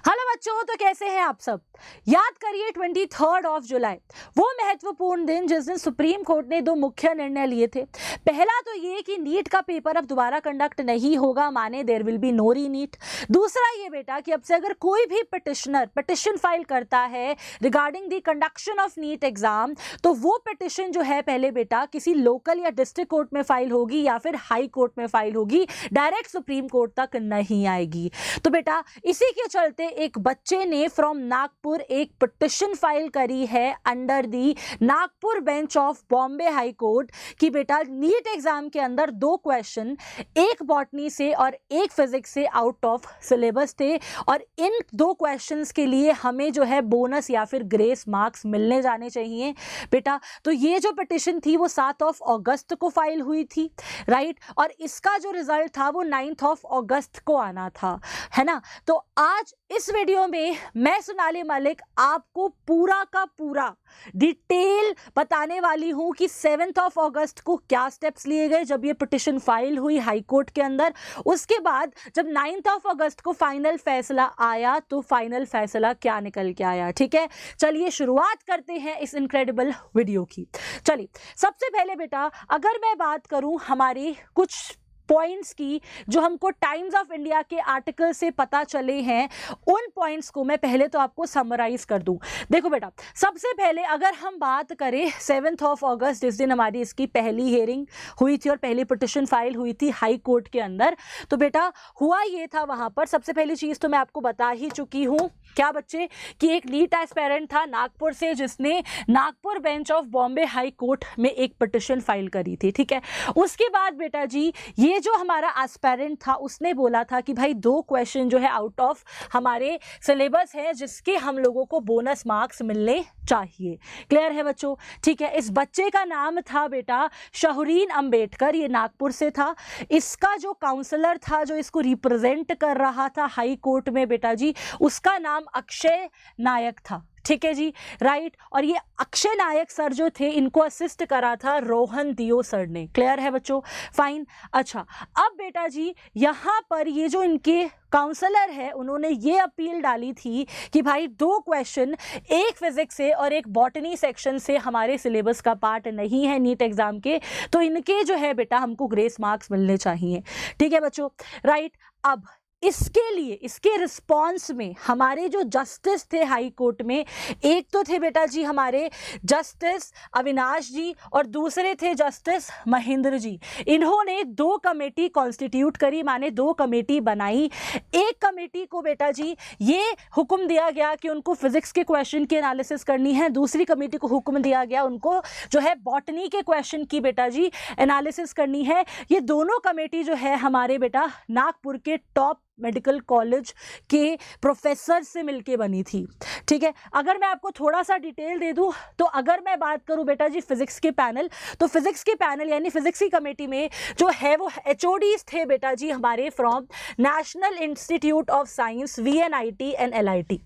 Hello बच्चों, तो कैसे हैं आप सब। याद करिए 23 जुलाई, वो महत्वपूर्ण दिन जिस दिन सुप्रीम कोर्ट ने दो मुख्य निर्णय लिए थे। पहला तो ये कि नीट का पेपर अब दोबारा कंडक्ट नहीं होगा, माने देयर विल बी नो री नीट। दूसरा ये बेटा कि अब से अगर कोई भी पिटिशन फाइल करता है regarding the conduction of NEET exam, तो वो पिटिशन जो है पहले बेटा किसी लोकल या डिस्ट्रिक्ट कोर्ट में फाइल होगी या फिर हाई कोर्ट में फाइल होगी, डायरेक्ट सुप्रीम कोर्ट तक नहीं आएगी। तो बेटा इसी के चलते एक बच्चे ने फ्रॉम नागपुर एक पिटिशन फाइल करी है under the Nagpur bench of Bombay high court कि बेटा नीट एग्जाम के अंदर दो क्वेश्चन, एक बॉटनी से और एक फिजिक्स से आउट ऑफ सिलेबस थे, और इन दो क्वेश्चंस के लिए हमें जो है बोनस या फिर ग्रेस मार्क्स मिलने जाने चाहिए बेटा। तो ये जो पिटिशन थी वो 7 अगस्त को फाइल हुई थी, राइट, और इसका जो रिजल्ट था वो 9 अगस्त को आना था, है ना। तो आज इस वीडियो में मैं सोनाली मलिक आपको पूरा का पूरा डिटेल बताने वाली हूं कि 7 अगस्त को क्या स्टेप्स लिए गए जब ये पिटिशन फाइल हुई हाई कोर्ट के अंदर। उसके बाद जब 9 अगस्त को फाइनल फैसला आया तो फाइनल फैसला क्या निकल के आया। ठीक है, चलिए शुरुआत करते हैं इस इनक्रेडिबल वीडियो की। चलिए सबसे पहले बेटा अगर मैं बात करूं हमारी कुछ पॉइंट्स की जो हमको टाइम्स ऑफ इंडिया के आर्टिकल से पता चले हैं, उन पॉइंट्स को मैं पहले तो आपको समराइज कर दूं। देखो बेटा, सबसे पहले अगर हम बात करें 7 अगस्त, जिस दिन हमारी इसकी पहली हियरिंग हुई थी और पहली पिटिशन फाइल हुई थी हाई कोर्ट के अंदर, तो बेटा हुआ ये था वहां पर सबसे पहली चीज तो मैं आपको बता ही चुकी हूं क्या बच्चे कि एक नीट एस्पेरेंट था नागपुर से जिसने Nagpur bench of Bombay high court में एक पिटिशन फाइल करी थी। ठीक है, उसके बाद बेटा जी ये जो हमारा एस्पेरेंट था उसने बोला था कि भाई दो क्वेश्चन जो है आउट ऑफ हमारे सिलेबस है जिसके हम लोगों को बोनस मार्क्स मिलने चाहिए। क्लियर है बच्चों। ठीक है, इस बच्चे का नाम था बेटा शाहरीन अंबेडकर, ये नागपुर से था। इसका जो काउंसलर था जो इसको रिप्रेजेंट कर रहा था हाई कोर्ट में बेटा जी, उसका नाम अक्षय नायक था। ठीक है जी, राइट, और ये अक्षय नायक सर जो थे इनको असिस्ट करा था रोहन दियो सर ने। क्लियर है बच्चों, फाइन। अच्छा, अब बेटा जी यहाँ पर ये जो इनके काउंसलर है उन्होंने ये अपील डाली थी कि भाई दो क्वेश्चन, एक फिजिक्स से और एक बॉटनी सेक्शन से हमारे सिलेबस का पार्ट नहीं है नीट एग्जाम के, तो इनके जो है बेटा हमको ग्रेस मार्क्स मिलने चाहिए। ठीक है बच्चों, राइट। अब इसके लिए इसके रिस्पॉन्स में हमारे जो जस्टिस थे हाई कोर्ट में, एक तो थे बेटा जी हमारे जस्टिस अविनाश जी और दूसरे थे जस्टिस महेंद्र जी। इन्होंने दो कमेटी कॉन्स्टिट्यूट करी, माने दो कमेटी बनाई। एक कमेटी को बेटा जी ये हुक्म दिया गया कि उनको फिजिक्स के क्वेश्चन की एनालिसिस करनी है, दूसरी कमेटी को हुक्म दिया गया उनको जो है बॉटनी के क्वेश्चन की बेटा जी एनालिसिस करनी है। ये दोनों कमेटी जो है हमारे बेटा नागपुर के टॉप मेडिकल कॉलेज के प्रोफेसर से मिलके बनी थी। ठीक है, अगर मैं आपको थोड़ा सा डिटेल दे दूं तो अगर मैं बात करूं बेटा जी फिजिक्स के पैनल, तो फिजिक्स के पैनल यानी फिजिक्स की कमेटी में जो है वो HODs थे बेटा जी हमारे from national institute of science VNIT and LIT।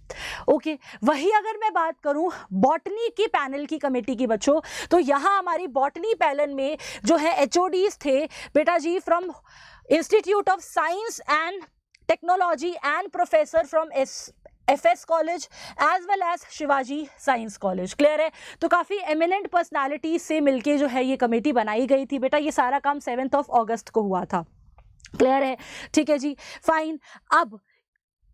Okay, वही अगर मैं बात करूं बॉटनी की पैनल की कमेटी की बच्चों, तो यहाँ हमारी बॉटनी पैनल में जो है HODs थे बेटा जी from institute of science and technology and professor from FS college as well as Shivaji science college. Clear है, तो काफ़ी एमिनेंट पर्सनालिटी से मिलके जो है ये कमेटी बनाई गई थी बेटा। ये सारा काम 7 अगस्त को हुआ था। क्लियर है, ठीक है जी, फाइन। अब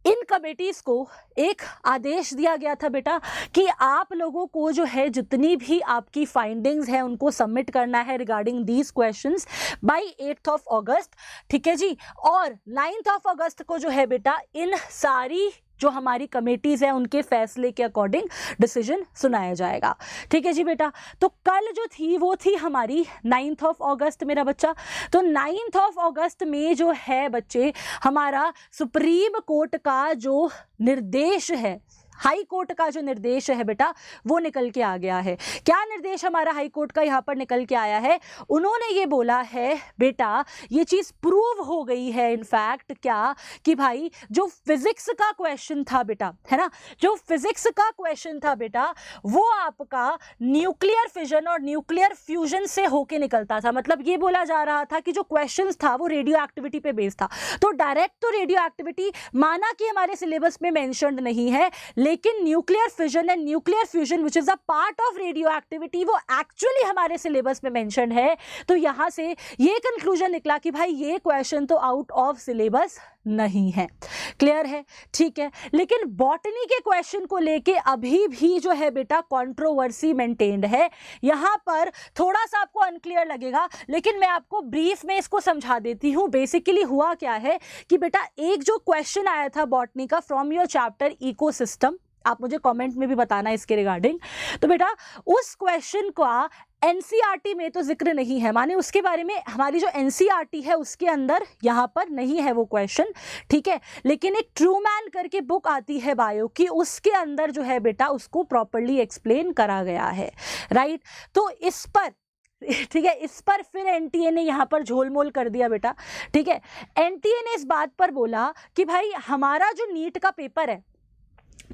इन कमेटीज को एक आदेश दिया गया था बेटा कि आप लोगों को जो है जितनी भी आपकी फाइंडिंग्स है उनको सबमिट करना है रिगार्डिंग दीज क्वेश्चंस बाय 8 अगस्त। ठीक है जी, और 9 अगस्त को जो है बेटा इन सारी जो हमारी कमेटीज है उनके फैसले के अकॉर्डिंग डिसीजन सुनाया जाएगा। ठीक है जी बेटा, तो कल जो थी वो थी हमारी 9 अगस्त मेरा बच्चा। तो 9 अगस्त में जो है बच्चे हमारा सुप्रीम कोर्ट का जो निर्देश है हाई कोर्ट का जो निर्देश है बेटा वो निकल के आ गया है। क्या निर्देश हमारा हाई कोर्ट का यहाँ पर निकल के आया है? उन्होंने ये बोला है बेटा, ये चीज प्रूव हो गई है इनफैक्ट क्या कि भाई जो फिजिक्स का क्वेश्चन था बेटा, है ना, जो फिजिक्स का क्वेश्चन था बेटा वो आपका न्यूक्लियर फिजन और न्यूक्लियर फ्यूजन से होके निकलता था। मतलब ये बोला जा रहा था कि जो क्वेश्चंस था वो रेडियो एक्टिविटी पे बेस्ड था। तो डायरेक्ट तो रेडियो एक्टिविटी माना कि हमारे सिलेबस में मेंशन्ड नहीं है, लेकिन nuclear fission and nuclear fusion which is a part of radio activity वो एक्चुअली हमारे सिलेबस में मेंशन्ड है। तो यहां से ये कंक्लूजन निकला कि भाई ये क्वेश्चन तो आउट ऑफ सिलेबस नहीं है। क्लियर है? ठीक है। लेकिन बॉटनी के क्वेश्चन को लेके अभी भी जो है बेटा कंट्रोवर्सी मेंटेन्ड है। यहां पर थोड़ा सा आपको अनक्लियर लगेगा, लेकिन मैं आपको ब्रीफ में इसको समझा देती हूं। बेसिकली हुआ क्या है कि बेटा एक जो क्वेश्चन आया था बॉटनी का फ्रॉम योर चैप्टर इकोसिस्टम, आप मुझे कमेंट में भी बताना इसके रिगार्डिंग। तो बेटा उस क्वेश्चन का एनसीईआरटी में तो जिक्र नहीं है, माने उसके बारे में हमारी जो एनसीईआरटी है उसके अंदर यहाँ पर नहीं है वो क्वेश्चन, ठीक है। लेकिन एक ट्रूमैन करके बुक आती है बायो की, उसके अंदर जो है बेटा उसको प्रॉपर्ली एक्सप्लेन करा गया है, राइट। तो इस पर ठीक है, इस पर फिर एनटीए ने यहाँ पर झोलमोल कर दिया बेटा, ठीक है। एनटीए ने इस बात पर बोला कि भाई हमारा जो नीट का पेपर है,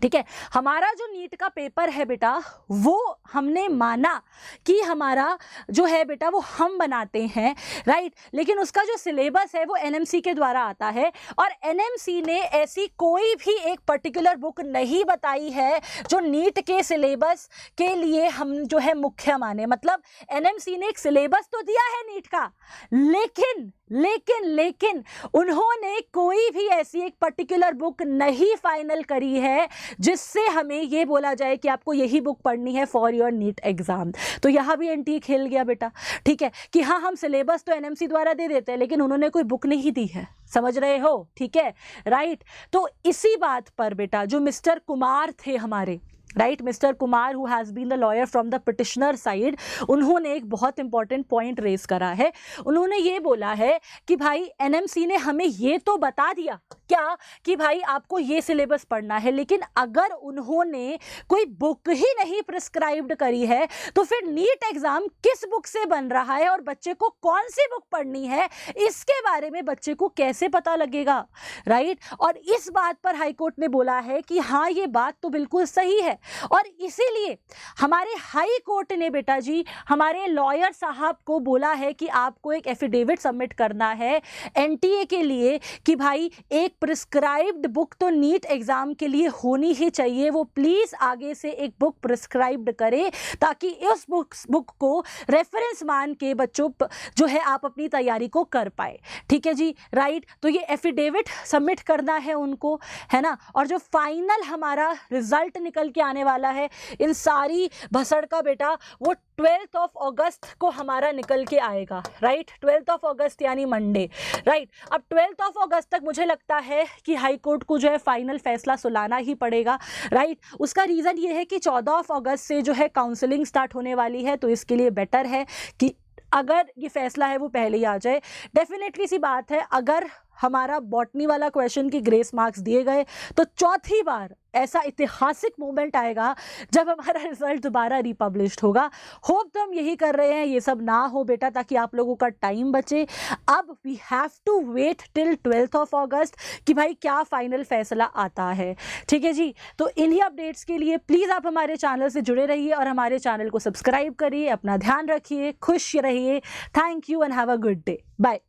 ठीक है, हमारा जो नीट का पेपर है बेटा वो हमने माना कि हमारा जो है बेटा वो हम बनाते हैं, राइट। लेकिन उसका जो सिलेबस है वो एनएमसी के द्वारा आता है और एनएमसी ने ऐसी कोई भी एक पर्टिकुलर बुक नहीं बताई है जो नीट के सिलेबस के लिए हम जो है मुख्य माने। मतलब एनएमसी ने एक सिलेबस तो दिया है नीट का, लेकिन लेकिन लेकिन उन्होंने कोई भी ऐसी एक पर्टिकुलर बुक नहीं फाइनल करी है जिससे हमें ये बोला जाए कि आपको यही बुक पढ़नी है फॉर योर नीट एग्जाम। तो यहाँ भी एनटीए खेल गया बेटा, ठीक है, कि हाँ हम सिलेबस तो एनएमसी द्वारा दे देते हैं लेकिन उन्होंने कोई बुक नहीं दी है, समझ रहे हो, ठीक है, राइट। तो इसी बात पर बेटा जो मिस्टर कुमार थे हमारे, right, mister Kumar who has been the lawyer from the petitioner side, उन्होंने एक बहुत इंपॉर्टेंट पॉइंट रेज करा है। उन्होंने ये बोला है कि भाई एनएमसी ने हमें ये तो बता दिया क्या कि भाई आपको ये सिलेबस पढ़ना है, लेकिन अगर उन्होंने कोई बुक ही नहीं प्रिस्क्राइब्ड करी है तो फिर नीट एग्जाम किस बुक से बन रहा है और बच्चे को कौन सी बुक पढ़नी है इसके बारे में बच्चे को कैसे पता लगेगा, राइट। और इस बात पर हाईकोर्ट ने बोला है कि हाँ ये बात तो बिल्कुल सही है और इसीलिए हमारे हाई कोर्ट ने बेटा जी हमारे लॉयर साहब को बोला है कि आपको एक एफिडेविट सबमिट करना है एनटीए के लिए कि भाई एक प्रिस्क्राइब्ड बुक तो नीट एग्जाम के लिए होनी ही चाहिए, वो प्लीज आगे से एक बुक प्रिस्क्राइब्ड करे ताकि उस बुक को रेफरेंस मान के बच्चों जो है आप अपनी तैयारी को कर पाए, ठीक है जी, राइट। तो ये एफिडेविट सबमिट करना है उनको, है ना। और जो फाइनल हमारा रिजल्ट निकल के आने वाला है इन सारी भसड़ का बेटा वो 12 अगस्त को हमारा निकल के आएगा, राइट। 12 अगस्त यानी मंडे, राइट। अब 12 अगस्त तक मुझे लगता है कि हाई कोर्ट को जो है फाइनल फैसला सुनाना ही पड़ेगा, राइट। उसका रीज़न ये है कि 14 अगस्त से जो है काउंसलिंग स्टार्ट होने वाली है, तो इसके लिए बेटर है कि अगर ये फैसला है वो पहले ही आ जाए। डेफिनेटली सी बात है अगर हमारा बॉटनी वाला क्वेश्चन की ग्रेस मार्क्स दिए गए तो चौथी बार ऐसा ऐतिहासिक मोमेंट आएगा जब हमारा रिजल्ट दोबारा रिपब्लिश्ड होगा। होप तो हम यही कर रहे हैं ये सब ना हो बेटा, ताकि आप लोगों का टाइम बचे। अब we have to wait till 12 August कि भाई क्या फाइनल फैसला आता है, ठीक है जी। तो इन्हीं अपडेट्स के लिए प्लीज़ आप हमारे चैनल से जुड़े रहिए और हमारे चैनल को सब्सक्राइब करिए। अपना ध्यान रखिए, खुश रहिए। Thank you and have a good day. Bye.